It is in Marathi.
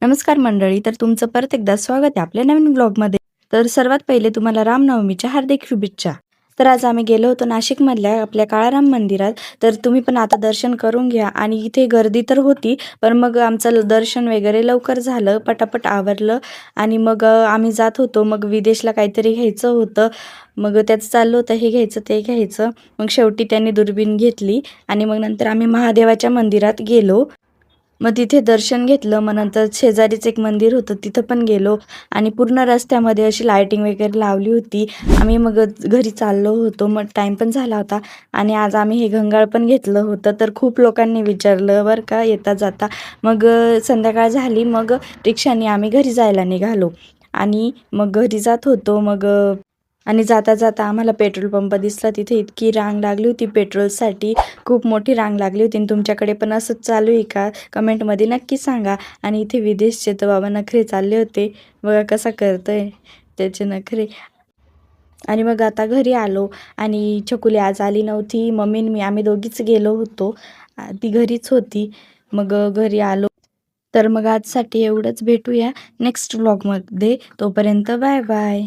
नमस्कार मंडळी, तर तुमचं परत एकदा स्वागत आहे आपल्या नवीन ब्लॉगमध्ये. तर सर्वात पहिले तुम्हाला रामनवमीच्या हार्दिक शुभेच्छा. तर आज आम्ही गेलो होतो नाशिकमधल्या आपल्या काळाराम मंदिरात. तर तुम्ही पण आता दर्शन करून घ्या. आणि इथे गर्दी तर होती, पण मग आमचं दर्शन वगैरे लवकर झालं, पटापट आवरलं. आणि मग आम्ही जात होतो. मग विदेशला काहीतरी घ्यायचं होतं, मग त्याचं चाललं होतं हे घ्यायचं ते घ्यायचं. मग शेवटी त्यांनी दुर्बीण घेतली आणि मग नंतर आम्ही महादेवाच्या मंदिरात गेलो. मग तिथे दर्शन घेतलं. मग नंतर शेजारीच एक मंदिर होतं, तिथं पण गेलो. आणि पूर्ण रस्त्यामध्ये अशी लायटिंग वगैरे लावली होती. आम्ही मग घरी चाललो होतो, मग टाईम पण झाला होता. आणि आज आम्ही हे घंगाळ पण घेतलं होतं. तर खूप लोकांनी विचारलं बरं का येता जाता. मग संध्याकाळ झाली, मग रिक्षाने आम्ही घरी जायला निघालो. आणि मग घरी जात होतो. मग आणि जाता जाता आम्हाला पेट्रोल पंप दिसला. तिथे इतकी रांग लागली होती पेट्रोलसाठी, खूप मोठी रांग लागली होती. आणि तुमच्याकडे पण असंच चालू आहे का, कमेंटमध्ये नक्की सांगा. आणि इथे विदेशचे तर बाबा नखरे चालले होते, बघा कसा करतोय त्याचे नखरे. आणि मग आता घरी आलो. आणि छकुली आज आली नव्हती, मम्मी आणि मी आम्ही दोघीच गेलो होतो. ती घरीच होती. मग घरी आलो. तर मग आजसाठी एवढंच. भेटूया नेक्स्ट व्लॉगमध्ये. तोपर्यंत बाय बाय.